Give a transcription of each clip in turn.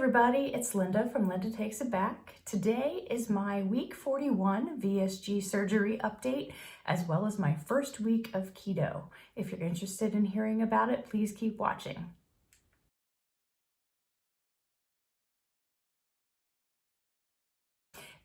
everybody, it's Linda from Linda Takes It Back. Today is my week 41 VSG surgery update, as well as my first week of keto. If you're interested in hearing about it, please keep watching.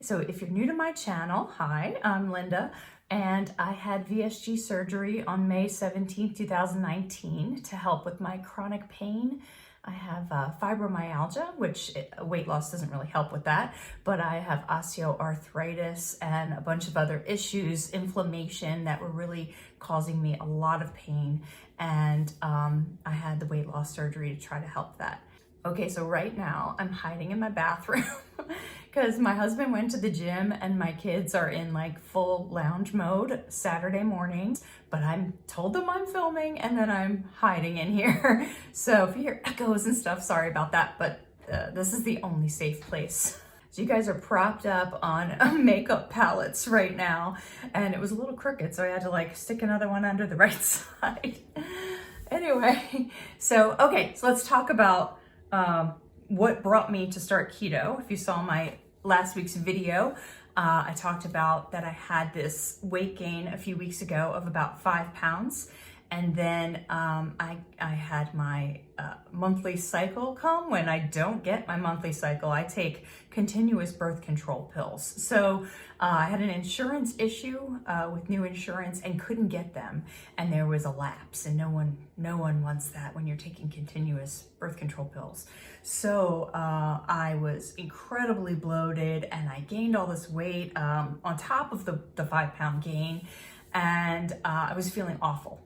So if you're new to my channel, hi, I'm Linda, and I had VSG surgery on May 17, 2019 to help with my chronic pain. I have fibromyalgia, which weight loss doesn't really help with that, but I have osteoarthritis and a bunch of other issues, inflammation that were really causing me a lot of pain. And I had the weight loss surgery to try to help that. Okay, so right now I'm hiding in my bathroom because my husband went to the gym and my kids are in like full lounge mode Saturday mornings, but I'm told them I'm filming and then I'm hiding in here. So if you hear echoes and stuff, sorry about that, but this is the only safe place. So you guys are propped up on makeup palettes right now, and it was a little crooked, so I had to like stick another one under the right side. Anyway, so let's talk about what brought me to start keto. If you saw my last week's video, I talked about that I had this weight gain a few weeks ago of about 5 pounds. And then I had my monthly cycle come. When I don't get my monthly cycle, I take continuous birth control pills. So I had an insurance issue with new insurance and couldn't get them. And there was a lapse, and no one wants that when you're taking continuous birth control pills. So I was incredibly bloated and I gained all this weight on top of the 5 pound gain. And I was feeling awful.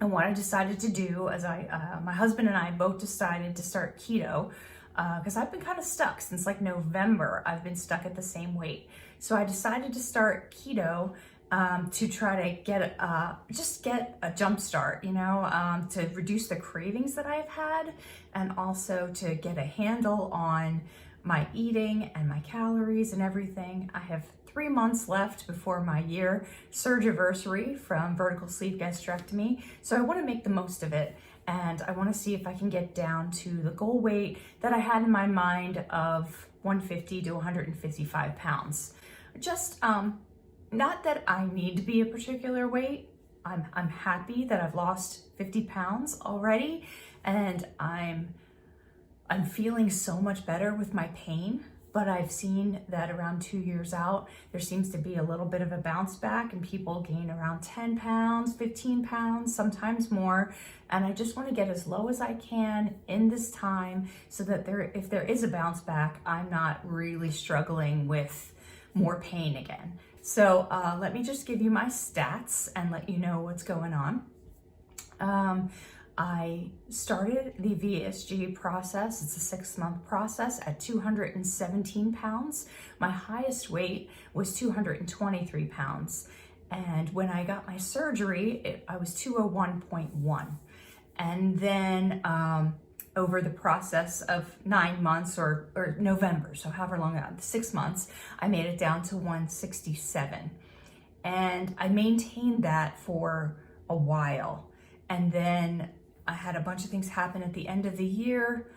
And what I decided to do is my husband and I both decided to start keto because I've been kind of stuck since like November. I've been stuck at the same weight. So I decided to start keto to try to get a jump start, to reduce the cravings that I've had, and also to get a handle on my eating and my calories and everything. I have 3 months left before my year surgiversary from vertical sleeve gastrectomy. So I want to make the most of it. And I want to see if I can get down to the goal weight that I had in my mind of 150 to 155 pounds. Just, not that I need to be a particular weight. I'm happy that I've lost 50 pounds already. And I'm feeling so much better with my pain. But I've seen that around 2 years out, there seems to be a little bit of a bounce back and people gain around 10 pounds, 15 pounds, sometimes more. And I just want to get as low as I can in this time so that if there is a bounce back, I'm not really struggling with more pain again. So let me just give you my stats and let you know what's going on. I started the VSG process. It's a 6-month process at 217 pounds. My highest weight was 223 pounds. And when I got my surgery, I was 201.1. And then over the process of 9 months or November, so however long, 6 months, I made it down to 167. And I maintained that for a while. And then I had a bunch of things happen at the end of the year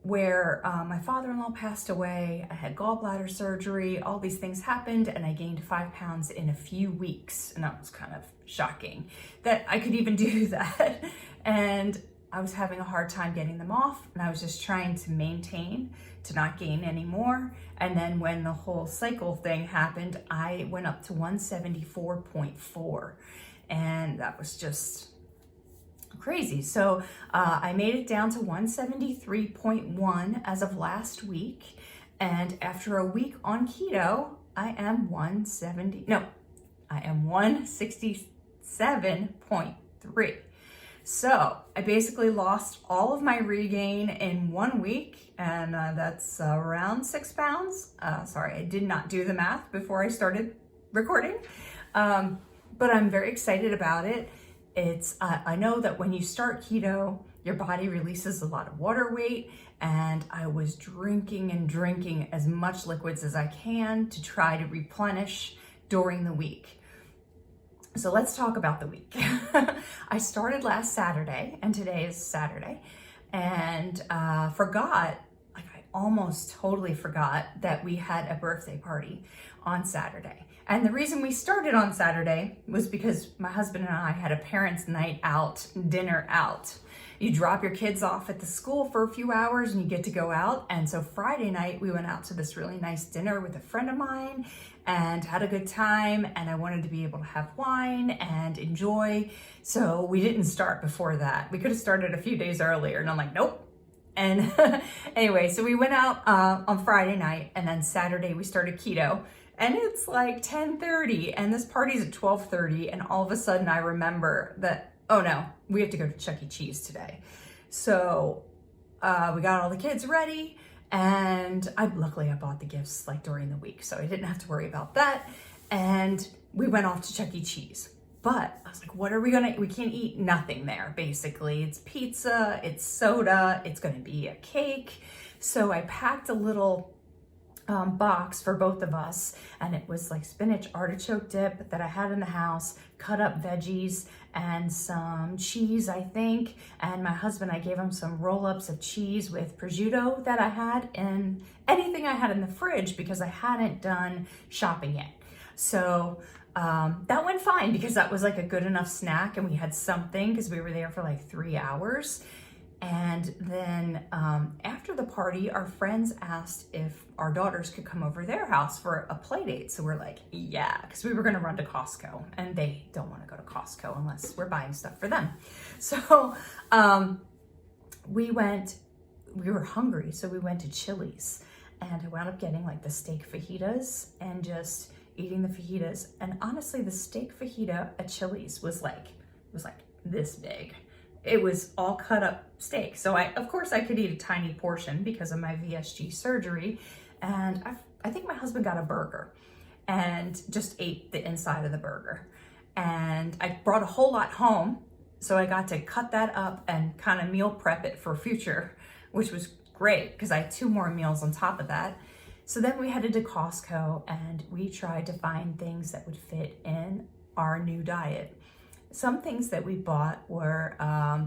where my father-in-law passed away. I had gallbladder surgery. All these things happened and I gained 5 pounds in a few weeks. And that was kind of shocking that I could even do that. And I was having a hard time getting them off, and I was just trying to maintain to not gain any more. And then when the whole cycle thing happened, I went up to 174.4, and that was just crazy. So I made it down to 173.1 as of last week. And after a week on keto, I am 167.3. So I basically lost all of my regain in 1 week, and that's around 6 pounds. Sorry, I did not do the math before I started recording, but I'm very excited about it. I know that when you start keto, your body releases a lot of water weight, and I was drinking as much liquids as I can to try to replenish during the week. So let's talk about the week. I started last Saturday, and today is Saturday, and forgot, like almost totally forgot that we had a birthday party on Saturday. And the reason we started on Saturday was because my husband and I had a parents' night out, dinner out. You drop your kids off at the school for a few hours and you get to go out. And so Friday night, we went out to this really nice dinner with a friend of mine and had a good time. And I wanted to be able to have wine and enjoy. So we didn't start before that. We could have started a few days earlier. And I'm like, nope. And anyway, so we went out on Friday night, and then Saturday we started keto. And it's like 10:30 and this party's at 12:30, and all of a sudden I remember that, oh no, we have to go to Chuck E. Cheese today. So we got all the kids ready, and luckily I bought the gifts like during the week, so I didn't have to worry about that. And we went off to Chuck E. Cheese. But I was like, what are we gonna, we can't eat nothing there, basically. It's pizza, it's soda, it's gonna be a cake. So I packed a little box for both of us, and it was like spinach artichoke dip that I had in the house, cut up veggies, and some cheese, I think. And my husband, I gave him some roll-ups of cheese with prosciutto that I had in anything I had in the fridge because I hadn't done shopping yet. So that went fine because that was like a good enough snack, and we had something because we were there for like 3 hours. And then after the party, our friends asked if our daughters could come over their house for a play date. So we're like, yeah, because we were going to run to Costco, and they don't want to go to Costco unless we're buying stuff for them. So we were hungry, so we went to Chili's, and I wound up getting like the steak fajitas and just eating the fajitas. And honestly, the steak fajita at Chili's was like this big. It was all cut up steak. So of course I could eat a tiny portion because of my VSG surgery. And I think my husband got a burger and just ate the inside of the burger. And I brought a whole lot home, so I got to cut that up and kind of meal prep it for future, which was great because I had 2 more meals on top of that. So then we headed to Costco, and we tried to find things that would fit in our new diet. Some things that we bought were,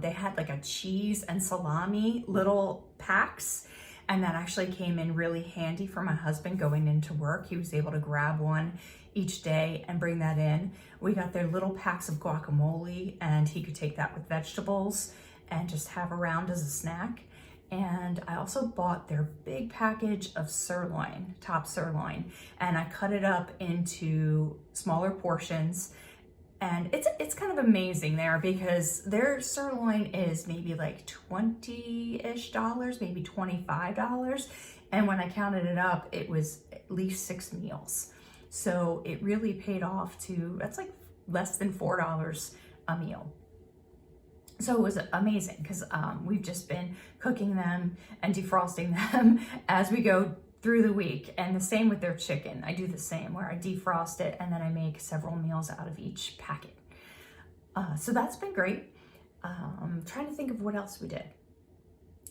they had like a cheese and salami little packs, and that actually came in really handy for my husband going into work. He was able to grab one each day and bring that in. We got their little packs of guacamole, and he could take that with vegetables and just have around as a snack. And I also bought their big package of sirloin, top sirloin, and I cut it up into smaller portions. And it's kind of amazing there because their sirloin is maybe like $20-ish, maybe $25. And when I counted it up, it was at least 6 meals. So it really paid off that's like less than $4 a meal. So it was amazing because we've just been cooking them and defrosting them as we go through the week. And the same with their chicken. I do the same where I defrost it and then I make several meals out of each packet. So that's been great. Trying to think of what else we did.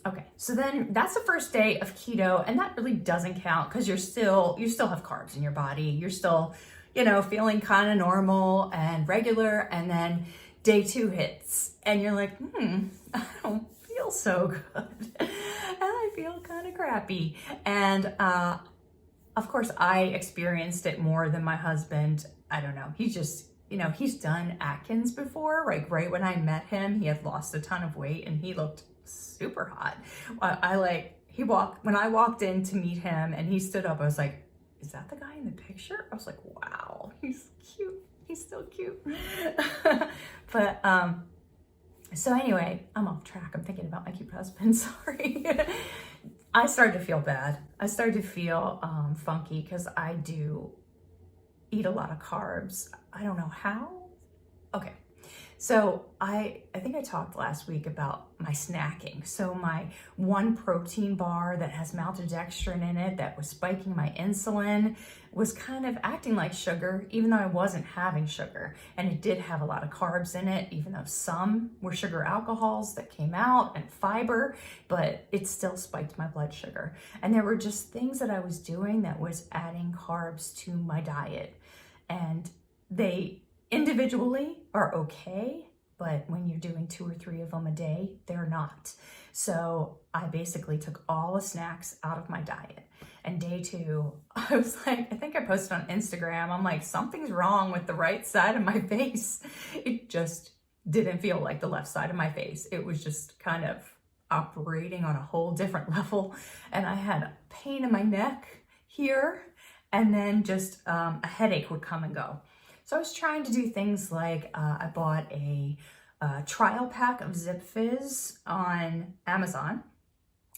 Okay, so then that's the first day of keto, and that really doesn't count because you still have carbs in your body. You're still, feeling kind of normal and regular, and then day 2 hits and you're like, I don't feel so good. And I feel kind of crappy. And of course I experienced it more than my husband. I don't know. He just, he's done Atkins before. Like right when I met him, he had lost a ton of weight and he looked super hot. When I walked in to meet him and he stood up, I was like, is that the guy in the picture? I was like, wow, he's cute. He's still cute. But, so anyway, I'm off track. I'm thinking about my cute husband, sorry. I started to feel bad. I started to feel funky because I do eat a lot of carbs. I don't know how. Okay. So I think I talked last week about my snacking. So my one protein bar that has maltodextrin in it that was spiking my insulin was kind of acting like sugar, even though I wasn't having sugar. And it did have a lot of carbs in it, even though some were sugar alcohols that came out and fiber, but it still spiked my blood sugar. And there were just things that I was doing that was adding carbs to my diet. And they individually are okay, but when you're doing 2 or 3 of them a day, they're not. So I basically took all the snacks out of my diet. And day 2, I was like, I think I posted on Instagram, I'm like, something's wrong with the right side of my face. It just didn't feel like the left side of my face. It was just kind of operating on a whole different level. And I had pain in my neck here, and then just a headache would come and go. So I was trying to do things like I bought a trial pack of Zip Fizz on Amazon,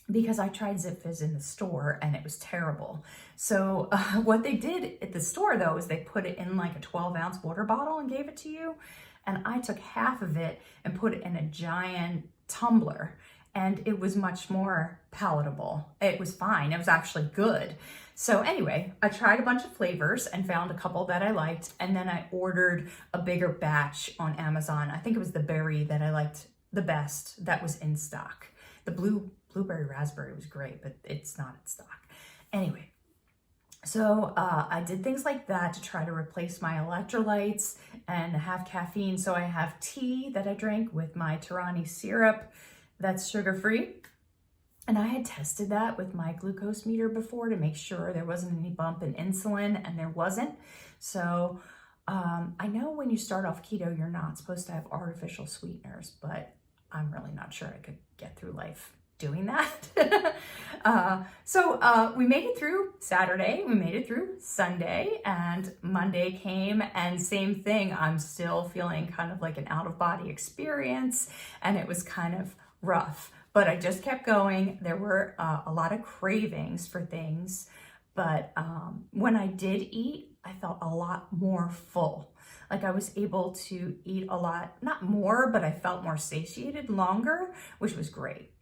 because I tried Zip Fizz in the store and it was terrible. So what they did at the store though is they put it in like a 12-ounce water bottle and gave it to you. And I took half of it and put it in a giant tumbler, and it was much more palatable. It was fine. It was actually good. So anyway, I tried a bunch of flavors and found a couple that I liked, and then I ordered a bigger batch on Amazon. I think it was the berry that I liked the best that was in stock. The blueberry raspberry was great, but it's not in stock. Anyway, so I did things like that to try to replace my electrolytes and have caffeine. So I have tea that I drank with my Tirani syrup that's sugar-free. And I had tested that with my glucose meter before to make sure there wasn't any bump in insulin, and there wasn't. So I know when you start off keto, you're not supposed to have artificial sweeteners, but I'm really not sure I could get through life doing that. So we made it through Saturday, we made it through Sunday, and Monday came, and same thing. I'm still feeling kind of like an out-of-body experience, and it was kind of rough, but I just kept going. There were a lot of cravings for things, but when I did eat, I felt a lot more full. Like I was able to eat a lot, not more, but I felt more satiated longer, which was great.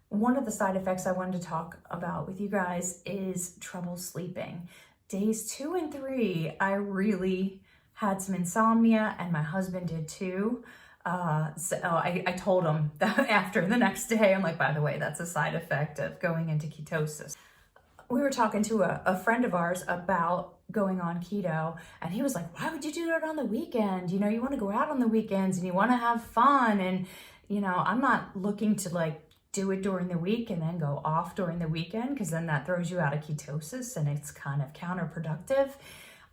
One of the side effects I wanted to talk about with you guys is trouble sleeping. Days 2 and 3, I really had some insomnia, and my husband did too. So I told him that after the next day, I'm like, by the way, that's a side effect of going into ketosis. We were talking to a friend of ours about going on keto, and he was like, why would you do that on the weekend? You know, you want to go out on the weekends and you want to have fun. And, you know, I'm not looking to like do it during the week and then go off during the weekend, because then that throws you out of ketosis and it's kind of counterproductive.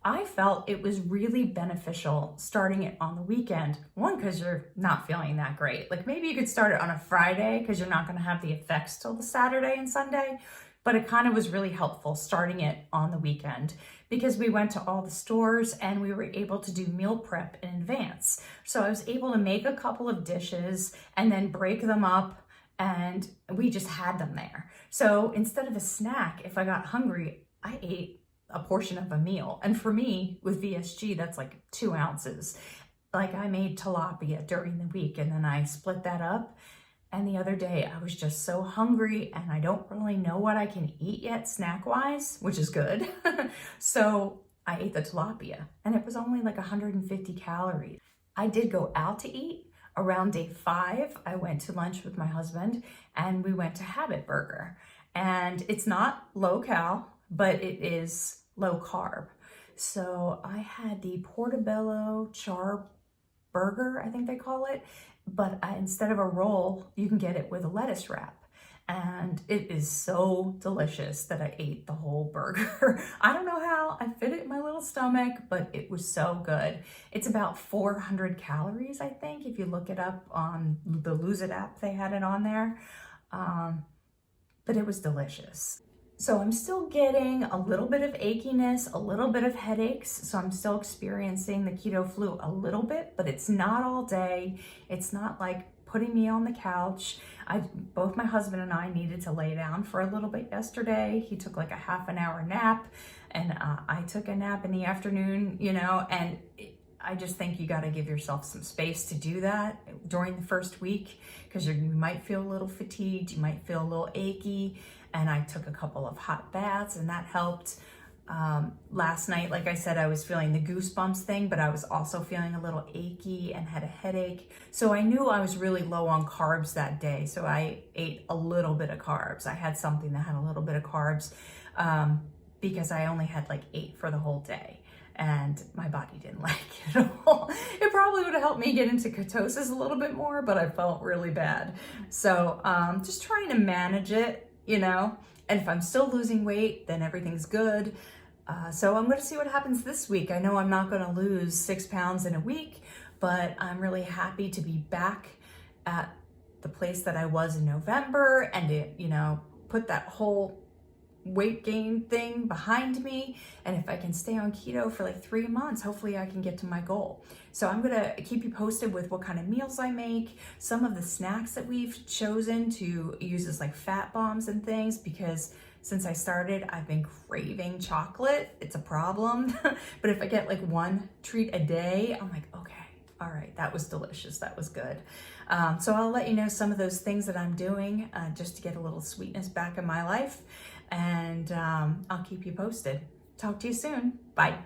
I felt it was really beneficial starting it on the weekend. One, because you're not feeling that great. Like maybe you could start it on a Friday because you're not going to have the effects till the Saturday and Sunday. But it kind of was really helpful starting it on the weekend, because we went to all the stores and we were able to do meal prep in advance. So I was able to make a couple of dishes and then break them up, and we just had them there. So instead of a snack, if I got hungry, I ate a portion of a meal. And for me, with VSG, that's like 2 ounces. Like I made tilapia during the week, and then I split that up. And the other day I was just so hungry, and I don't really know what I can eat yet snack-wise, which is good. So I ate the tilapia, and it was only like 150 calories. I did go out to eat. Around day 5, I went to lunch with my husband, and we went to Habit Burger. And it's not low cal, but it is low carb. So I had the Portobello char burger, I think they call it, but instead of a roll, you can get it with a lettuce wrap. And it is so delicious that I ate the whole burger. I don't know how I fit it in my little stomach, but it was so good. It's about 400 calories, I think, if you look it up on the Lose It app, they had it on there. But it was delicious. So I'm still getting a little bit of achiness, a little bit of headaches. So I'm still experiencing the keto flu a little bit, but it's not all day. It's not like putting me on the couch. Both my husband and I needed to lay down for a little bit yesterday. He took like a half an hour nap, and I took a nap in the afternoon, you know, and I just think you got to give yourself some space to do that during the first week, because you might feel a little fatigued, you might feel a little achy. And I took a couple of hot baths, and that helped. Last night, like I said, I was feeling the goosebumps thing, but I was also feeling a little achy and had a headache. So I knew I was really low on carbs that day. So I ate a little bit of carbs. I had something that had a little bit of carbs because I only had like 8 for the whole day. and my body didn't like it at all. It probably would have helped me get into ketosis a little bit more, but I felt really bad. So just trying to manage it, you know, and if I'm still losing weight, then everything's good. So I'm going to see what happens this week. I know I'm not going to lose 6 pounds in a week, but I'm really happy to be back at the place that I was in November and it, you know, put that whole weight gain thing behind me. And if I can stay on keto for like 3 months, hopefully I can get to my goal. So I'm gonna keep you posted with what kind of meals I make, some of the snacks that we've chosen to use as like fat bombs and things, because since I started, I've been craving chocolate. It's a problem. But if I get like one treat a day, I'm like, okay, all right, that was delicious. That was good. So I'll let you know some of those things that I'm doing just to get a little sweetness back in my life. And I'll keep you posted. Talk to you soon. Bye.